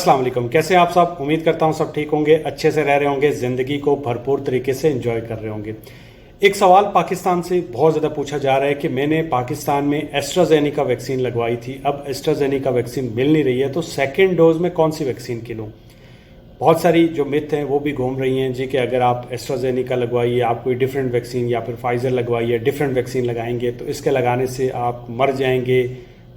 अस्सलाम वालेकुम। कैसे हैं आप सब? उम्मीद करता हूं सब ठीक होंगे, अच्छे से रह रहे होंगे, ज़िंदगी को भरपूर तरीके से एंजॉय कर रहे होंगे। एक सवाल पाकिस्तान से बहुत ज़्यादा पूछा जा रहा है कि मैंने पाकिस्तान में एस्ट्राजेनेका वैक्सीन लगवाई थी, अब एस्ट्राजेनेका वैक्सीन मिल नहीं रही है, तो सेकेंड डोज में कौन सी वैक्सीन की लूँ। बहुत सारी जो मिथ हैं वो भी घूम रही हैं जी कि अगर आप एस्ट्राजेनेका लगवाइए, आप कोई डिफरेंट वैक्सीन या फिर फाइज़र लगवाइए, डिफरेंट वैक्सीन लगाएंगे तो इसके लगाने से आप मर जाएंगे,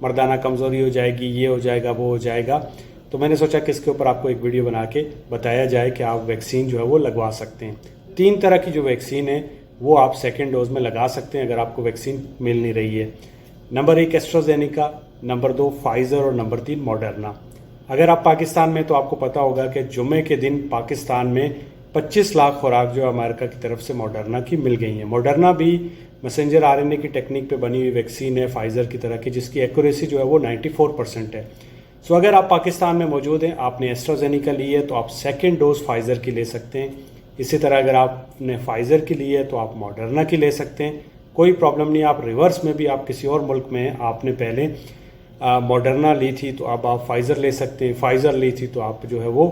मर्दाना कमज़ोरी हो जाएगी, ये हो जाएगा, वो हो जाएगा। तो मैंने सोचा कि इसके ऊपर आपको एक वीडियो बना के बताया जाए कि आप वैक्सीन जो है वो लगवा सकते हैं। 3 तरह की जो वैक्सीन है वो आप सेकेंड डोज में लगा सकते हैं अगर आपको वैक्सीन मिल नहीं रही है। नंबर 1 एस्ट्राजेनेका, नंबर 2 फाइज़र और नंबर 3 मॉडर्ना। अगर आप पाकिस्तान में, तो आपको पता होगा कि जुम्मे के दिन पाकिस्तान में 25 लाख खुराक जो अमेरिका की तरफ से मॉडर्ना की मिल गई हैं। मॉडर्ना भी मैसेंजर आरएनए की टेक्निक पे बनी हुई वैक्सीन है फाइज़र की तरह की, जिसकी एक्यूरेसी जो है वो 94% है। सो अगर आप पाकिस्तान में मौजूद हैं, आपने एस्ट्राजेनेका ली है तो आप सेकेंड डोज फाइज़र की ले सकते हैं। इसी तरह अगर आपने फाइज़र की ली है तो आप मॉडर्ना की ले सकते हैं, कोई प्रॉब्लम नहीं। आप रिवर्स में भी, आप किसी और मुल्क में हैं, आपने पहले मॉडर्ना ली थी तो अब आप फाइज़र ले सकते हैं, फाइज़र ली थी तो आप जो है वो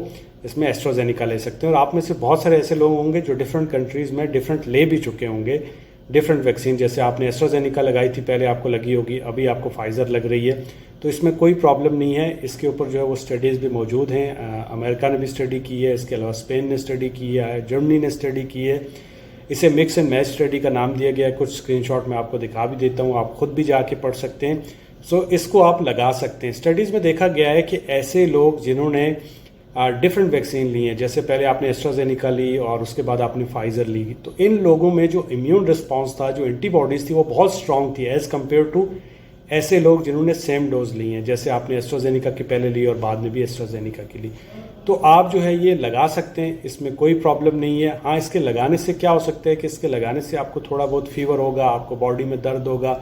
इसमें एस्ट्राजेनेका ले सकते हैं। और आप में से बहुत सारे ऐसे लोग होंगे जो डिफरेंट कंट्रीज़ में डिफरेंट ले भी चुके होंगे डिफरेंट वैक्सीन। जैसे आपने एस्ट्राजेनेका लगाई थी पहले, आपको लगी होगी, अभी आपको फाइज़र लग रही है, तो इसमें कोई प्रॉब्लम नहीं है। इसके ऊपर जो है वो स्टडीज़ भी मौजूद हैं। अमेरिका ने भी स्टडी की है, इसके अलावा स्पेन ने स्टडी की है, जर्मनी ने स्टडी की है। इसे मिक्स एंड मैच स्टडी का नाम दिया गया है। कुछ स्क्रीनशॉट मैं आपको दिखा भी देता हूँ, आप खुद भी जाके पढ़ सकते हैं। सो इसको आप लगा सकते हैं। स्टडीज़ में देखा गया है कि ऐसे लोग जिन्होंने डिफरेंट वैक्सीन ली हैं, जैसे पहले आपने एस्ट्राजेनेका ली और उसके बाद आपने फाइज़र ली, तो इन लोगों में जो इम्यून रिस्पॉन्स था, जो एंटीबॉडीज़ थी, वो बहुत स्ट्रॉन्ग थी एज़ कम्पेयर टू ऐसे लोग जिन्होंने सेम डोज ली हैं, जैसे आपने एस्ट्राजेनेका की पहले ली और बाद में भी एस्ट्राजेनेका की ली। तो आप जो है ये लगा सकते हैं, इसमें कोई प्रॉब्लम नहीं है। हाँ, इसके लगाने से क्या हो सकता है कि इसके लगाने से आपको थोड़ा बहुत फीवर होगा, आपको बॉडी में दर्द होगा,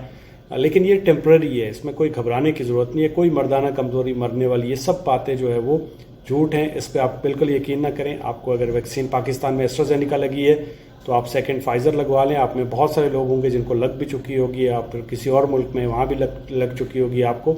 लेकिन ये टेम्पररी है, इसमें कोई घबराने की ज़रूरत नहीं है। कोई मर्दाना कमज़ोरी, मरने वाली, ये सब बातें जो है वो झूठ हैं, इस पर आप बिल्कुल यकीन ना करें। आपको अगर वैक्सीन पाकिस्तान में एस्ट्राजेनेका लगी है तो आप सेकंड फाइज़र लगवा लें। आप में बहुत सारे लोग होंगे जिनको लग भी चुकी होगी, आप किसी और मुल्क में वहाँ भी लग चुकी होगी, आपको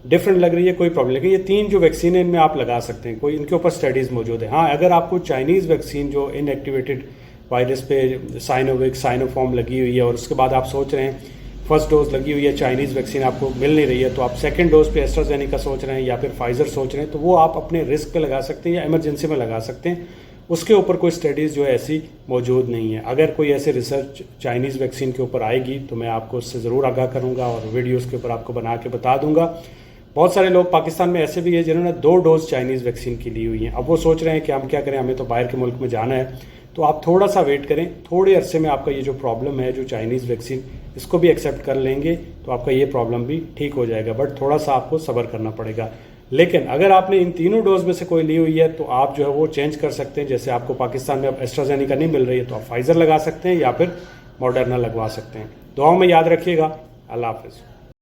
डिफरेंट लग रही है, कोई प्रॉब्लम नहीं। ये 3 जो वैक्सीन है इनमें आप लगा सकते हैं, कोई इनके ऊपर स्टडीज़ मौजूद है। हाँ, अगर आपको चाइनीज़ वैक्सीन जो इनएक्टिवेटेड वायरस पे साइनोविक, साइनोफॉर्म लगी हुई है और उसके बाद आप सोच रहे हैं फर्स्ट डोज लगी हुई है, चाइनीज़ वैक्सीन आपको मिल नहीं रही है, तो आप सेकंड डोज पे एस्ट्राजेनेका सोच रहे हैं या फिर फाइज़र सोच रहे हैं, तो वो आप अपने रिस्क पे लगा सकते हैं या इमरजेंसी में लगा सकते हैं। उसके ऊपर कोई स्टडीज़ जो है ऐसी मौजूद नहीं है। अगर कोई ऐसे रिसर्च चाइनीज़ वैक्सीन के ऊपर आएगी तो मैं आपको उससे ज़रूर आगाह करूँगा और वीडियोज़ के ऊपर आपको बना के बता दूँगा। बहुत सारे लोग पाकिस्तान में ऐसे भी हैं जिन्होंने 2 डोज चाइनीज़ वैक्सीन की ली हुई हैं। अब वो सोच रहे हैं कि हम क्या करें, हमें तो बाहर के मुल्क में जाना है। तो आप थोड़ा सा वेट करें, थोड़े अरसे में आपका ये जो प्रॉब्लम है, जो चाइनीज़ वैक्सीन, इसको भी एक्सेप्ट कर लेंगे तो आपका ये प्रॉब्लम भी ठीक हो जाएगा। बट थोड़ा सा आपको सब्र करना पड़ेगा। लेकिन अगर आपने इन तीनों डोज में से कोई ली हुई है तो आप जो है वो चेंज कर सकते हैं। जैसे आपको पाकिस्तान में अब एस्ट्राजेनेका नहीं मिल रही है तो आप फाइज़र लगा सकते हैं या फिर मॉडर्ना लगवा सकते हैं। दुआओं में याद रखिएगा। अल्लाह हाफ़िज़।